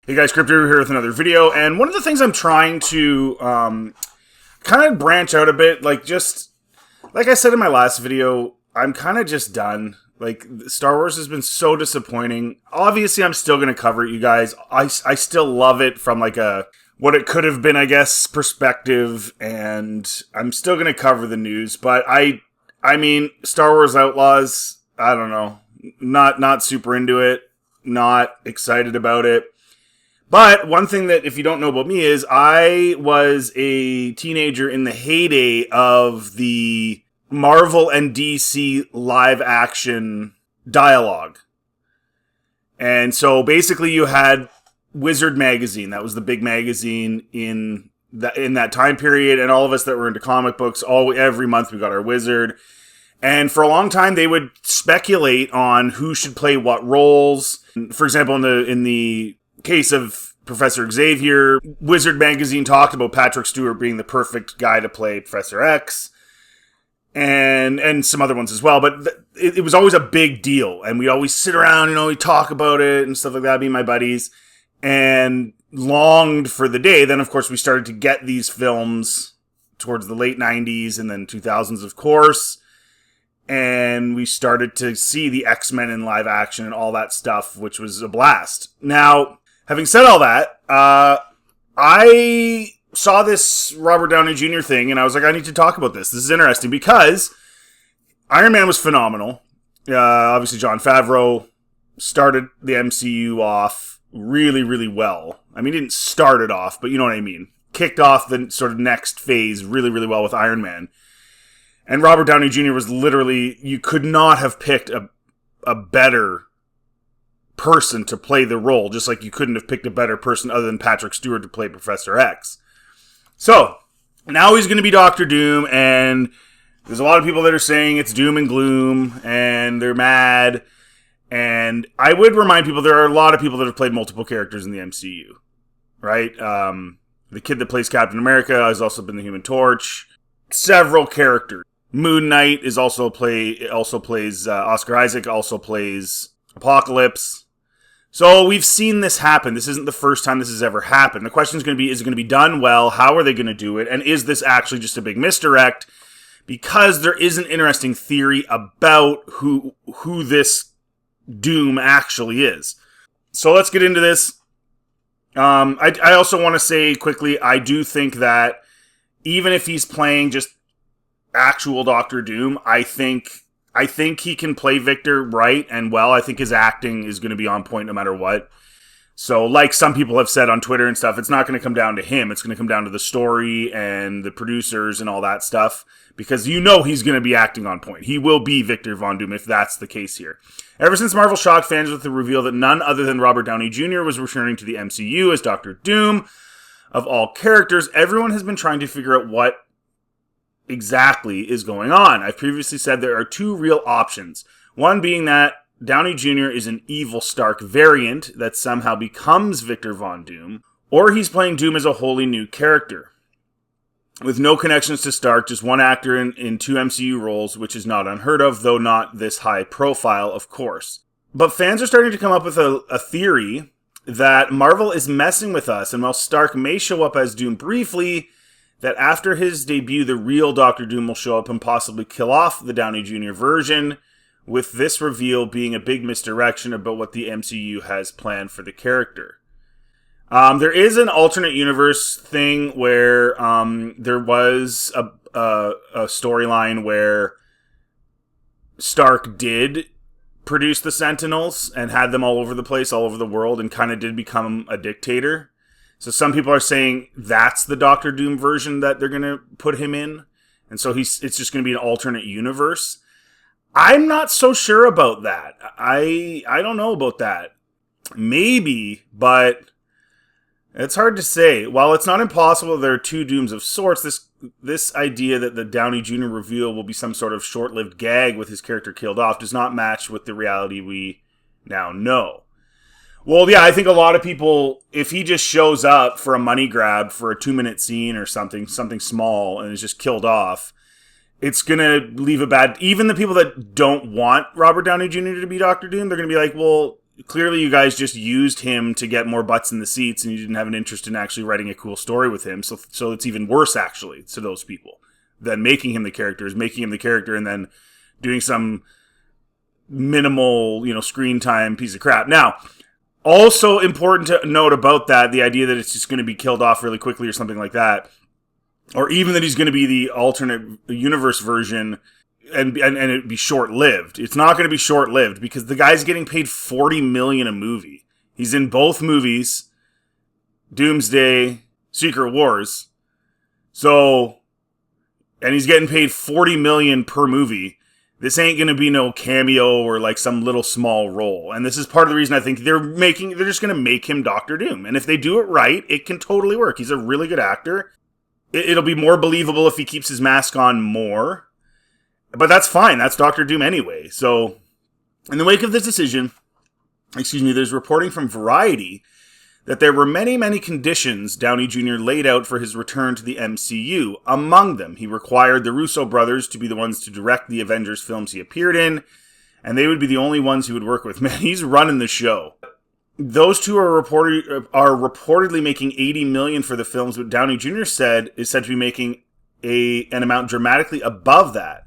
Hey guys, Crypto here with another video, and one of the things I'm trying to kind of branch out a bit, like I said in my last video, I'm kind of just done. Like, Star Wars has been so disappointing. Obviously, I'm still going to cover it, you guys. I still love it from like a what it could have been, I guess, perspective, and I'm still going to cover the news, but I mean, Star Wars Outlaws, I don't know, not super into it, not excited about it. But one thing that, if you don't know about me, is I was a teenager in the heyday of the Marvel and DC live action dialogue. And so basically you had Wizard Magazine. That was the big magazine in that time period. And all of us that were into comic books, every month we got our Wizard. And for a long time, they would speculate on who should play what roles. For example, in the case of Professor Xavier, Wizard Magazine talked about Patrick Stewart being the perfect guy to play Professor X, and some other ones as well. But it was always a big deal, and we'd always sit around, we'd talk about it and stuff like that, me and my buddies, and longed for the day. Then, of course, we started to get these films towards the late 90s and then 2000s, of course. And we started to see the X-Men in live action and all that stuff, which was a blast. Now, having said all that, I saw this Robert Downey Jr. thing, and I was like, I need to talk about this. This is interesting because Iron Man was phenomenal. Obviously, Jon Favreau started the MCU off really, really well. I mean, he didn't start it off, but you know what I mean. Kicked off the sort of next phase really, really well with Iron Man. And Robert Downey Jr. was literally, you could not have picked a better person to play the role, just like you couldn't have picked a better person other than Patrick Stewart to play Professor X. So, now he's going to be Doctor Doom, and there's a lot of people that are saying it's doom and gloom, and they're mad. And I would remind people, there are a lot of people that have played multiple characters in the MCU, right? The kid that plays Captain America has also been the Human Torch. Several characters. Moon Knight also plays Oscar Isaac, also plays Apocalypse. So we've seen this happen. This isn't the first time this has ever happened. The question is going to be, is it going to be done well? How are they going to do it? And is this actually just a big misdirect? Because there is an interesting theory about who this Doom actually is. So let's get into this. I also want to say quickly, I do think that even if he's playing just actual Doctor Doom, I think he can play Victor right and well. I think his acting is going to be on point no matter what. So, like some people have said on Twitter and stuff, it's not going to come down to him. It's going to come down to the story and the producers and all that stuff, because he's going to be acting on point. He will be Victor Von Doom if that's the case here. Ever since Marvel shocked fans with the reveal that none other than Robert Downey Jr. was returning to the MCU as Doctor Doom, of all characters, everyone has been trying to figure out what exactly is going on. I've previously said there are two real options. One being that Downey Jr. is an evil Stark variant that somehow becomes Victor Von Doom, or he's playing Doom as a wholly new character. With no connections to Stark, just one actor in two MCU roles, which is not unheard of, though not this high profile, of course. But fans are starting to come up with a theory that Marvel is messing with us, and while Stark may show up as Doom briefly, that after his debut, the real Doctor Doom will show up and possibly kill off the Downey Jr. version, with this reveal being a big misdirection about what the MCU has planned for the character. There is an alternate universe thing where there was a storyline where Stark did produce the Sentinels and had them all over the place, all over the world, and kind of did become a dictator. So some people are saying that's the Doctor Doom version that they're going to put him in. And so it's just going to be an alternate universe. I'm not so sure about that. I don't know about that. Maybe, but it's hard to say. While it's not impossible there are two Dooms of sorts, this idea that the Downey Jr. reveal will be some sort of short-lived gag with his character killed off does not match with the reality we now know. Well, yeah, I think a lot of people, if he just shows up for a money grab for a 2-minute scene or something small and is just killed off, it's going to leave a bad... Even the people that don't want Robert Downey Jr. to be Doctor Doom, they're going to be like, well, clearly you guys just used him to get more butts in the seats, and you didn't have an interest in actually writing a cool story with him. So it's even worse, actually, to those people than making him the character, and then doing some minimal, screen time piece of crap. Now, also important to note about that, the idea that it's just going to be killed off really quickly or something like that, or even that he's going to be the alternate universe version and it'd be short-lived. It's not going to be short-lived because the guy's getting paid $40 million a movie. He's in both movies, Doomsday, Secret Wars. So, and he's getting paid $40 million per movie. This ain't going to be no cameo or like some little small role. And this is part of the reason I think they're just going to make him Doctor Doom. And if they do it right, it can totally work. He's a really good actor. It'll be more believable if he keeps his mask on more. But that's fine. That's Doctor Doom anyway. So, in the wake of this decision, there's reporting from Variety that there were many, many conditions Downey Jr. laid out for his return to the MCU. Among them, he required the Russo brothers to be the ones to direct the Avengers films he appeared in, and they would be the only ones he would work with. Man, he's running the show. Those two are reportedly making $80 million for the films, but Downey Jr. is said to be making an amount dramatically above that.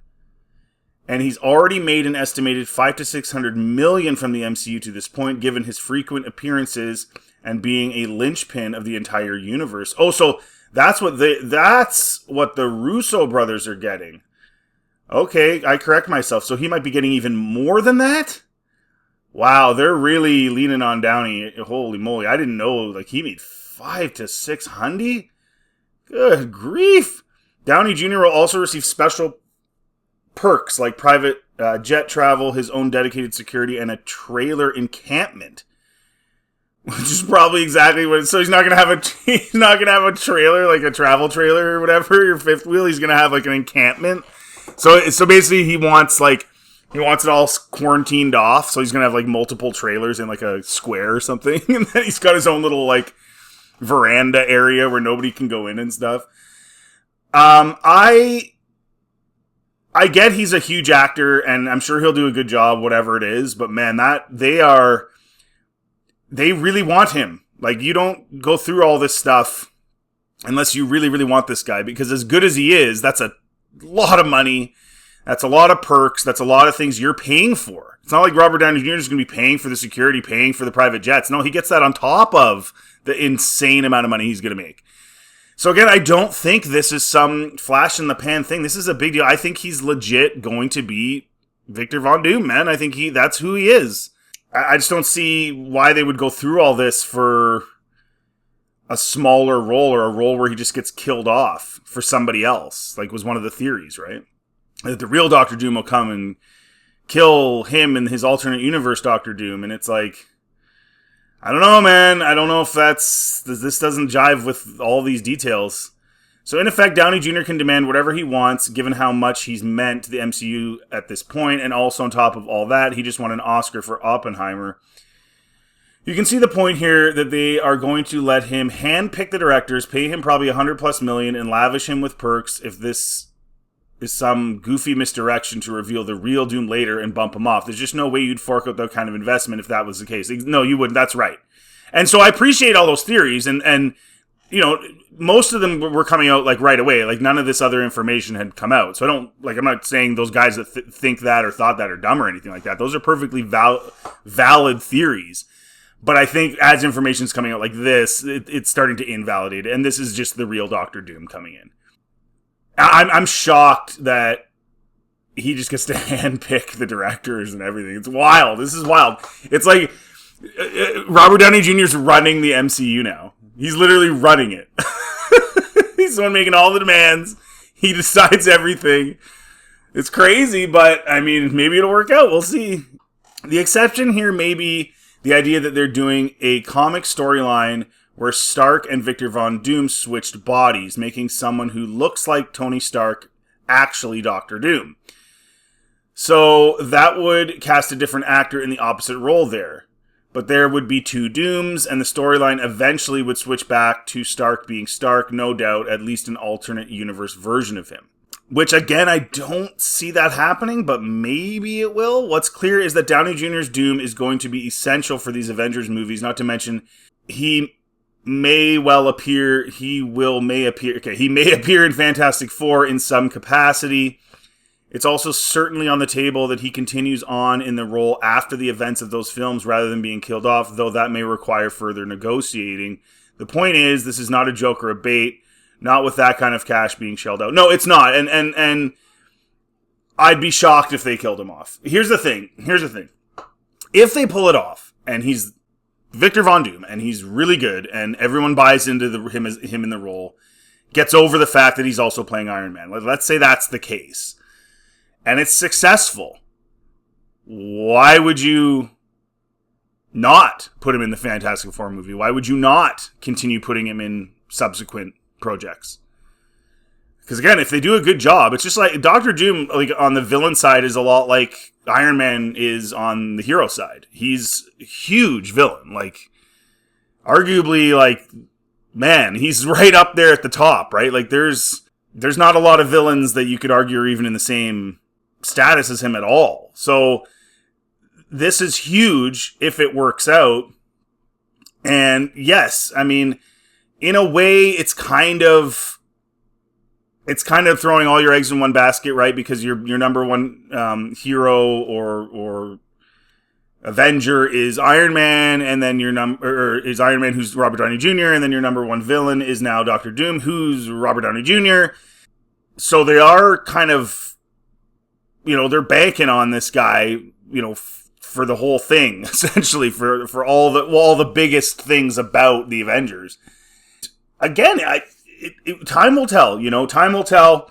And he's already made an estimated $500 to $600 million from the MCU to this point, given his frequent appearances and being a linchpin of the entire universe. Oh, so that's what the Russo brothers are getting. Okay, I correct myself. So he might be getting even more than that? Wow, they're really leaning on Downey. Holy moly, I didn't know like he made $500 to $600. Good grief. Downey Jr. will also receive special perks like private jet travel, his own dedicated security, and a trailer encampment, which is probably exactly what. So he's not gonna have a trailer, like a travel trailer or whatever. Your fifth wheel. He's gonna have like an encampment. So basically, he wants it all quarantined off. So he's gonna have like multiple trailers in like a square or something, and then he's got his own little like veranda area where nobody can go in and stuff. I get he's a huge actor, and I'm sure he'll do a good job, whatever it is. But man, they really want him. Like, you don't go through all this stuff unless you really, really want this guy. Because as good as he is, that's a lot of money. That's a lot of perks. That's a lot of things you're paying for. It's not like Robert Downey Jr. is going to be paying for the security, paying for the private jets. No, he gets that on top of the insane amount of money he's going to make. So again, I don't think this is some flash in the pan thing. This is a big deal. I think he's legit going to be Victor Von Doom, man. I think that's who he is. I just don't see why they would go through all this for a smaller role or a role where he just gets killed off for somebody else, like was one of the theories, right? That the real Doctor Doom will come and kill him and his alternate universe Doctor Doom. And it's like, I don't know, man. I don't know if this doesn't jive with all these details. So in effect, Downey Jr. can demand whatever he wants, given how much he's meant to the MCU at this point, and also on top of all that, he just won an Oscar for Oppenheimer. You can see the point here that they are going to let him handpick the directors, pay him probably $100+ million, and lavish him with perks if this is some goofy misdirection to reveal the real Doom later and bump him off. There's just no way you'd fork out that kind of investment if that was the case. No, you wouldn't. That's right. And so I appreciate all those theories, and most of them were coming out like right away. Like none of this other information had come out. So I'm not saying those guys that think that or thought that are dumb or anything like that. Those are perfectly valid theories. But I think as information's coming out like this, it's starting to invalidate it. And this is just the real Doctor Doom coming in. I'm shocked that he just gets to handpick the directors and everything. It's wild. This is wild. It's like Robert Downey Jr. is running the MCU now. He's literally running it. He's the one making all the demands. He decides everything. It's crazy, but I mean, maybe it'll work out. We'll see. The exception here may be the idea that they're doing a comic storyline where Stark and Victor Von Doom switched bodies, making someone who looks like Tony Stark actually Doctor Doom. So that would cast a different actor in the opposite role there. But there would be two Dooms, and the storyline eventually would switch back to Stark being Stark, no doubt, at least an alternate universe version of him. which again, I don't see that happening, but maybe it will. What's clear is that Downey Jr.'s Doom is going to be essential for these Avengers movies, not to mention he may appear in Fantastic Four in some capacity. It's also certainly on the table that he continues on in the role after the events of those films rather than being killed off, though that may require further negotiating. The point is, this is not a joke or a bait, not with that kind of cash being shelled out. No, it's not, and I'd be shocked if they killed him off. Here's the thing. If they pull it off, and he's Victor Von Doom, and he's really good, and everyone buys into him in the role, gets over the fact that he's also playing Iron Man. Let's say that's the case. And it's successful. Why would you not put him in the Fantastic Four movie? Why would you not continue putting him in subsequent projects? Because again, if they do a good job, it's just like Doctor Doom, like on the villain side, is a lot like Iron Man is on the hero side. He's a huge villain. Like, arguably, like, man, he's right up there at the top, right? Like, there's not a lot of villains that you could argue are even in the same status as him at all. So this is huge if it works out. And yes, I mean, in a way, it's kind of throwing all your eggs in one basket, right? Because your number one hero or Avenger is Iron Man, and then is Iron Man, who's Robert Downey Jr., and then your number one villain is now Doctor Doom, who's Robert Downey Jr. So they are kind of, they're banking on this guy, for the whole thing, essentially, for all the biggest things about the Avengers. Again, time will tell. Time will tell.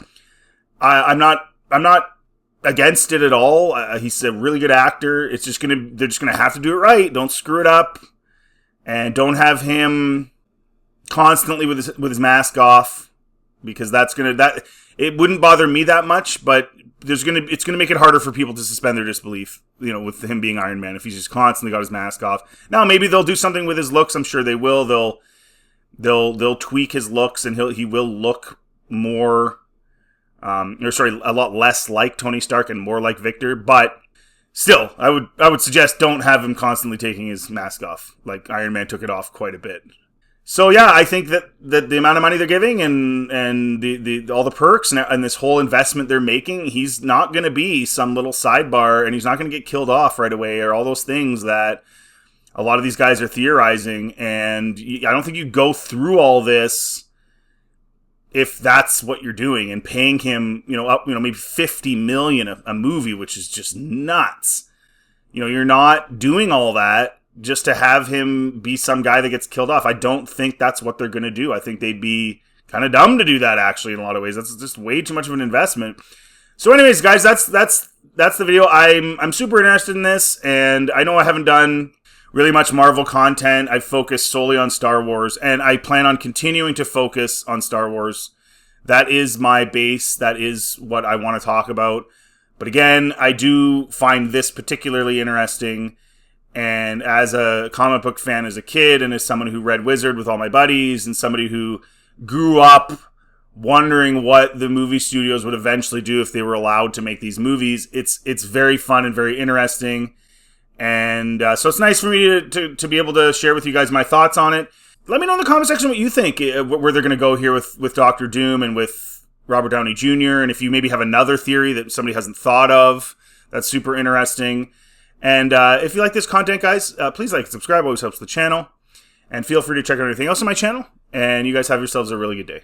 I'm not against it at all. He's a really good actor. It's just they're just gonna have to do it right. Don't screw it up, and don't have him constantly with his mask off, because it wouldn't bother me that much, but it's gonna make it harder for people to suspend their disbelief, with him being Iron Man if he's just constantly got his mask off. Now maybe they'll do something with his looks. I'm sure they will. They'll tweak his looks, and he will look more, a lot less like Tony Stark and more like Victor. But still, I would suggest don't have him constantly taking his mask off. Like Iron Man took it off quite a bit. So yeah, I think that the amount of money they're giving and the all the perks and this whole investment they're making, he's not going to be some little sidebar, and he's not going to get killed off right away, or all those things that a lot of these guys are theorizing. And I don't think you go through all this if that's what you're doing, and paying him, maybe $50 million a movie, which is just nuts. You're not doing all that just to have him be some guy that gets killed off. I don't think that's what they're going to do. I think they'd be kind of dumb to do that, actually, in a lot of ways. That's just way too much of an investment. So anyways, guys, that's the video. I'm super interested in this, and I know I haven't done really much Marvel content. I've focused solely on Star Wars, and I plan on continuing to focus on Star Wars. That is my base. That is what I want to talk about. But again, I do find this particularly interesting. And as a comic book fan as a kid, and as someone who read Wizard with all my buddies, and somebody who grew up wondering what the movie studios would eventually do if they were allowed to make these movies, it's very fun and very interesting. And so it's nice for me to be able to share with you guys my thoughts on it. Let me know in the comment section what you think, where they're going to go here with Doctor Doom and with Robert Downey Jr., and if you maybe have another theory that somebody hasn't thought of, that's super interesting. And if you like this content, guys, please like and subscribe. Always helps the channel. And feel free to check out anything else on my channel. And you guys have yourselves a really good day.